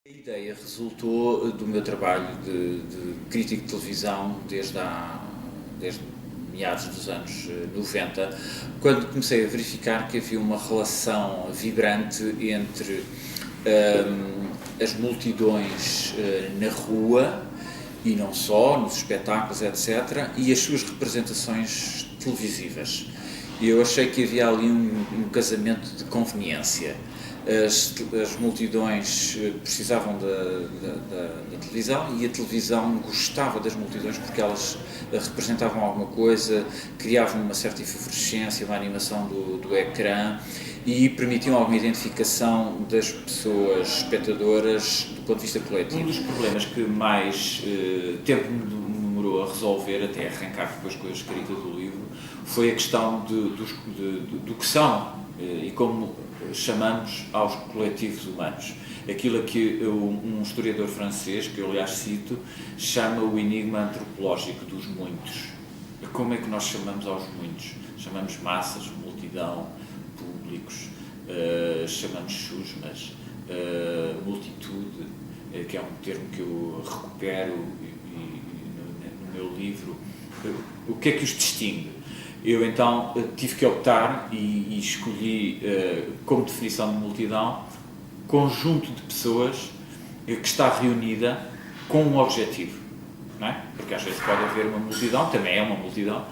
A ideia resultou do meu trabalho de crítico de televisão desde meados dos anos 90, quando comecei a verificar que havia uma relação vibrante entre as multidões na rua, e não só, nos espetáculos, etc., e as suas representações televisivas. E eu achei que havia ali um casamento de conveniência. As multidões precisavam da televisão e a televisão gostava das multidões porque elas representavam alguma coisa, criavam uma certa efervescência, uma animação do ecrã e permitiam alguma identificação das pessoas espectadoras do ponto de vista coletivo. Um dos problemas que mais tempo demorou a resolver, até arrancar depois com a escrita do livro, foi a questão do que são e como chamamos aos coletivos humanos. Aquilo a que um historiador francês, que eu aliás cito, chama o enigma antropológico dos muitos. Como é que nós chamamos aos muitos? Chamamos massas, multidão, públicos, chamamos chusmas, multitude, que é um termo que eu recupero no meu livro. O que é que os distingue? Eu então tive que optar e escolhi como definição de multidão conjunto de pessoas que está reunida com um objetivo, não é? Porque às vezes pode haver uma multidão, também é uma multidão,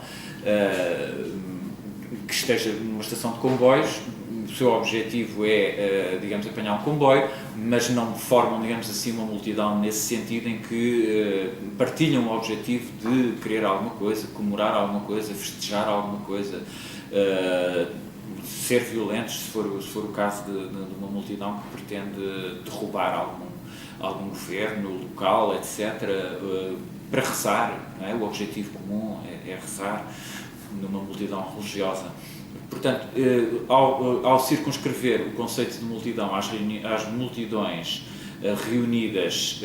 que esteja numa estação de comboios, o seu objetivo é, digamos, apanhar um comboio, mas não formam, digamos assim, uma multidão nesse sentido em que partilham o objetivo de querer alguma coisa, comemorar alguma coisa, festejar alguma coisa, ser violentos, se for o caso de uma multidão que pretende derrubar algum governo local, etc., para rezar, não é? O objetivo comum é rezar numa multidão religiosa. Portanto, ao circunscrever o conceito de multidão às multidões reunidas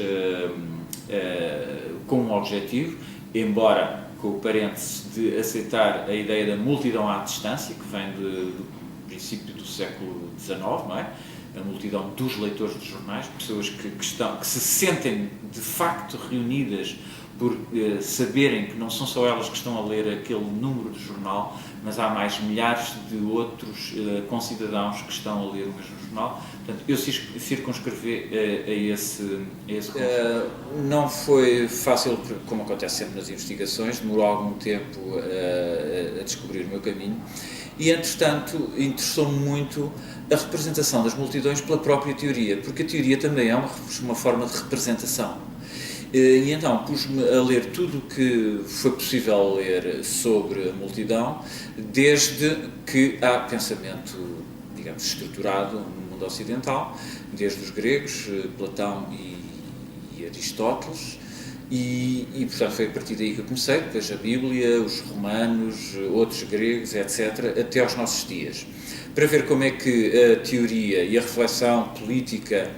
com um objetivo, embora com o parêntese de aceitar a ideia da multidão à distância, que vem do princípio do século XIX, não é? A multidão dos leitores de jornais, pessoas que se sentem de facto reunidas por saberem que não são só elas que estão a ler aquele número de jornal, mas há mais milhares de outros concidadãos que estão a ler o mesmo jornal. Portanto, eu circunscrevi a esse conceito. Não foi fácil, como acontece sempre nas investigações, demorou algum tempo a descobrir o meu caminho e, entretanto, interessou-me muito a representação das multidões pela própria teoria, porque a teoria também é uma forma de representação. E então pus-me a ler tudo o que foi possível ler sobre a multidão, desde que há pensamento, digamos, estruturado no mundo ocidental, desde os gregos, Platão e Aristóteles, e portanto foi a partir daí que eu comecei, depois a Bíblia, os romanos, outros gregos, etc., até aos nossos dias, para ver como é que a teoria e a reflexão política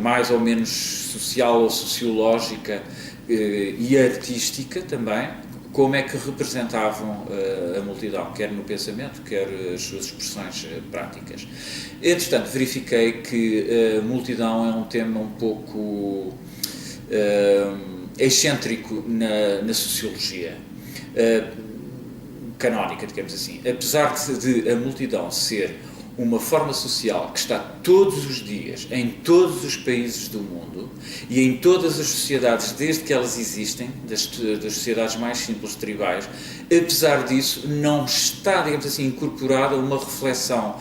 mais ou menos social ou sociológica e artística também, como é que representavam a multidão, quer no pensamento, quer as suas expressões práticas. Entretanto, verifiquei que a multidão é um tema um pouco excêntrico na sociologia canónica, digamos assim. Apesar de a multidão ser uma forma social que está todos os dias, em todos os países do mundo e em todas as sociedades, desde que elas existem, das sociedades mais simples, tribais, apesar disso, não está, digamos assim, incorporada uma reflexão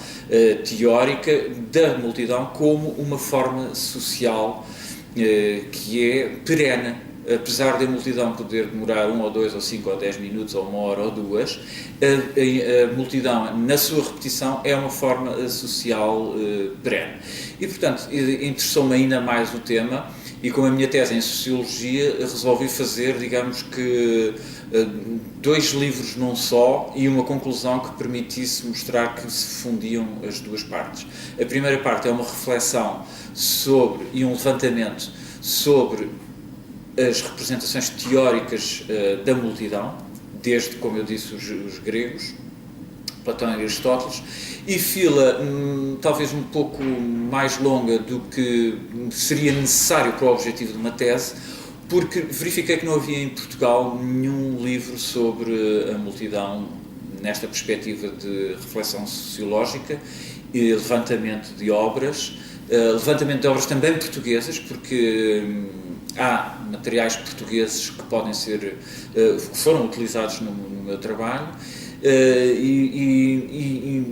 teórica da multidão como uma forma social que é perene. Apesar da multidão poder demorar 1 ou 2 ou 5 ou 10 minutos ou 1 hora ou 2, a multidão, na sua repetição, é uma forma social perene. E, portanto, interessou-me ainda mais o tema e, com a minha tese em Sociologia, resolvi fazer, digamos que, 2 livros num só e uma conclusão que permitisse mostrar que se fundiam as duas partes. A primeira parte é uma reflexão sobre e um levantamento sobre as representações teóricas da multidão, desde, como eu disse, os gregos, Platão e Aristóteles, e fila talvez um pouco mais longa do que seria necessário para o objetivo de uma tese, porque verifiquei que não havia em Portugal nenhum livro sobre a multidão nesta perspectiva de reflexão sociológica e levantamento de obras também portuguesas, porque há materiais portugueses que podem ser, que foram utilizados no meu trabalho, e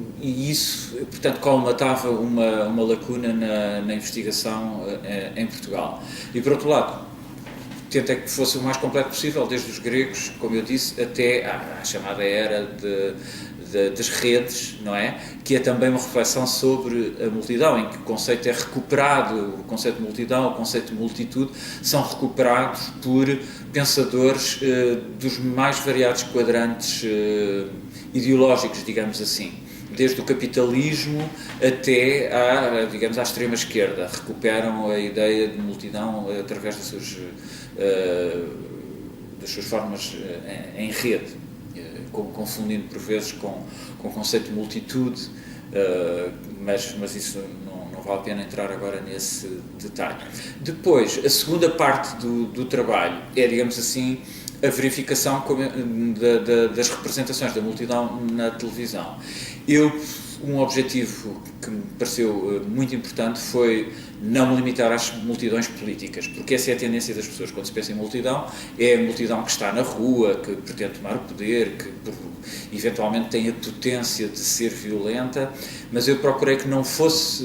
isso, portanto, colmatava uma lacuna na investigação em Portugal. E, por outro lado, tentei que fosse o mais completo possível, desde os gregos, como eu disse, até à chamada era das redes, não é? Que é também uma reflexão sobre a multidão, em que o conceito é recuperado, o conceito de multidão, o conceito de multitude, são recuperados por pensadores dos mais variados quadrantes ideológicos, digamos assim. Desde o capitalismo até à extrema-esquerda, recuperam a ideia de multidão através das suas formas em rede, confundindo por vezes com o conceito de multitude, mas isso não vale a pena entrar agora nesse detalhe. Depois, a segunda parte do trabalho é, digamos assim, a verificação das representações da multidão na televisão. Um objetivo que me pareceu muito importante foi não me limitar às multidões políticas, porque essa é a tendência das pessoas. Quando se pensa em multidão, é a multidão que está na rua, que pretende tomar o poder, que eventualmente tem a potência de ser violenta, mas eu procurei que não fosse,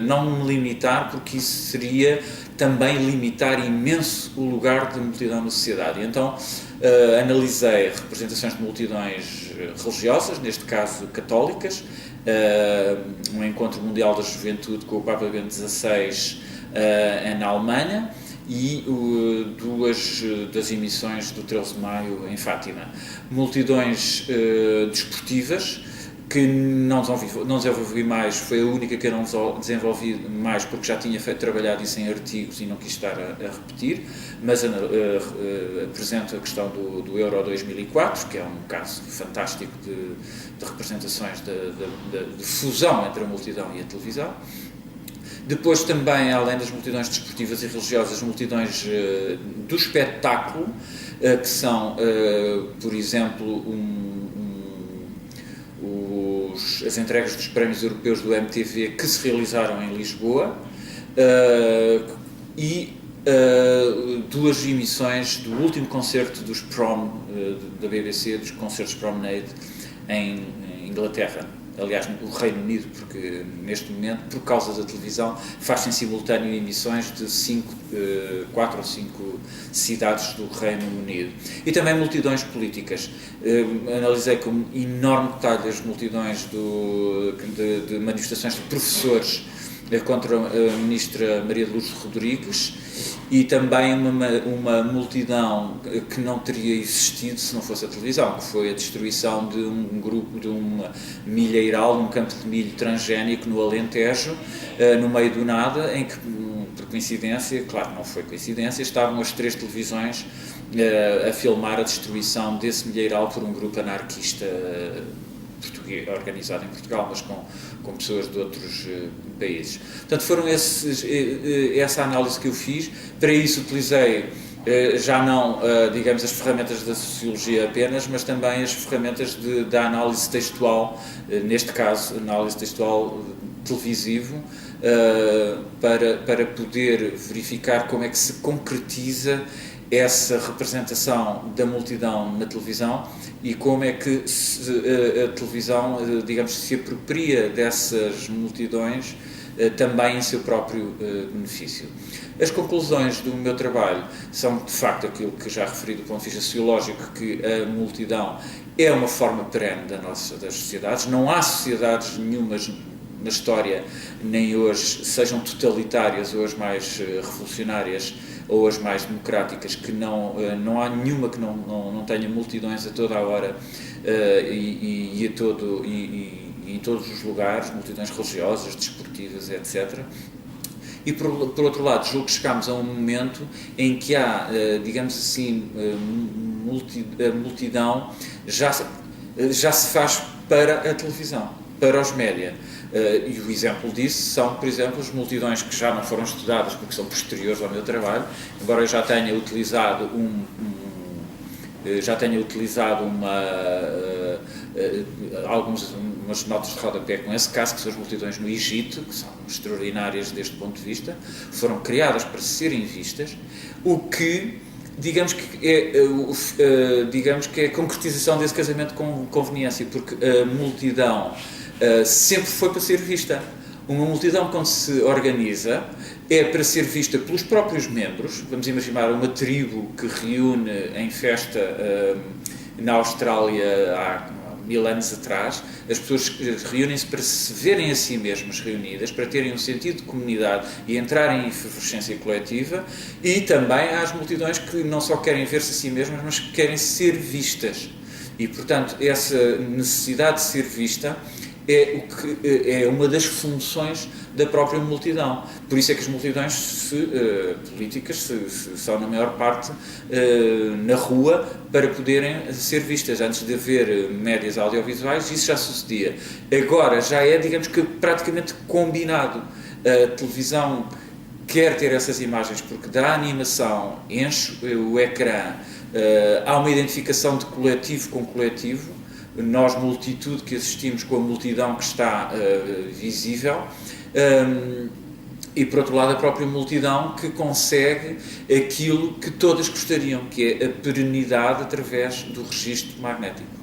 não me limitar, porque isso seria também limitar imenso o lugar da multidão na sociedade. E então analisei representações de multidões religiosas, neste caso católicas, um encontro mundial da juventude com o Papa Bento XVI na Alemanha, e duas das emissões do 13 de Maio em Fátima. Multidões desportivas, que não desenvolvi mais, foi a única que eu não desenvolvi mais, porque já tinha trabalhado isso em artigos e não quis estar a repetir, mas apresento a questão do Euro 2004, que é um caso fantástico de representações de fusão entre a multidão e a televisão. Depois também, além das multidões desportivas e religiosas, multidões do espetáculo, que são, por exemplo, as entregas dos prémios europeus do MTV que se realizaram em Lisboa, e duas emissões do último concerto dos Prom da BBC, dos concertos Promenade em Inglaterra. Aliás, o Reino Unido, porque neste momento, por causa da televisão, faz-se em simultâneo emissões de 4 ou 5 cidades do Reino Unido. E também multidões políticas. Analisei com enorme detalhe as multidões de manifestações de professores contra a ministra Maria de Lourdes Rodrigues, e também uma multidão que não teria existido se não fosse a televisão, que foi a destruição de um milheiral, um campo de milho transgénico no Alentejo, no meio do nada, em que, por coincidência, claro, não foi coincidência, estavam as 3 televisões a filmar a destruição desse milheiral por um grupo anarquista português, organizado em Portugal, mas com pessoas de outros países. Portanto, foram essa análise que eu fiz. Para isso utilizei já não, digamos, as ferramentas da sociologia apenas, mas também as ferramentas da análise textual, neste caso, análise textual televisivo, para poder verificar como é que se concretiza essa representação da multidão na televisão e como é que a televisão, digamos, se apropria dessas multidões também em seu próprio benefício. As conclusões do meu trabalho são, de facto, aquilo que já referi do ponto de vista sociológico, que a multidão é uma forma perene das sociedades. Não há sociedades nenhumas na história, nem hoje, sejam totalitárias ou as mais revolucionárias ou as mais democráticas, que não há nenhuma que não tenha multidões a toda a hora e em todos os lugares, multidões religiosas, desportivas, etc. E, por outro lado, julgo que chegamos a um momento em que há, digamos assim, a multidão já já se faz para a televisão, para os média. E o exemplo disso são, por exemplo, as multidões que já não foram estudadas porque são posteriores ao meu trabalho, embora eu já tenha utilizado umas notas de rodapé com esse caso, que são as multidões no Egito, que são extraordinárias deste ponto de vista, foram criadas para serem vistas, o que, digamos que é a concretização desse casamento com conveniência, porque a multidão sempre foi para ser vista. Uma multidão, quando se organiza, é para ser vista pelos próprios membros. Vamos imaginar uma tribo que reúne em festa na Austrália há 1000 anos atrás. As pessoas reúnem-se para se verem a si mesmas reunidas, para terem um sentido de comunidade e entrarem em efervescência coletiva. E também há as multidões que não só querem ver-se a si mesmas, mas que querem ser vistas. E, portanto, essa necessidade de ser vista é uma das funções da própria multidão. Por isso é que as multidões políticas são, na maior parte, na rua para poderem ser vistas. Antes de haver médias audiovisuais, isso já sucedia. Agora já é, digamos que, praticamente combinado. A televisão quer ter essas imagens porque dá animação, enche o ecrã, há uma identificação de coletivo com coletivo. Nós, multitude, que assistimos com a multidão que está visível, e, por outro lado, a própria multidão que consegue aquilo que todas gostariam, que é a perenidade através do registro magnético.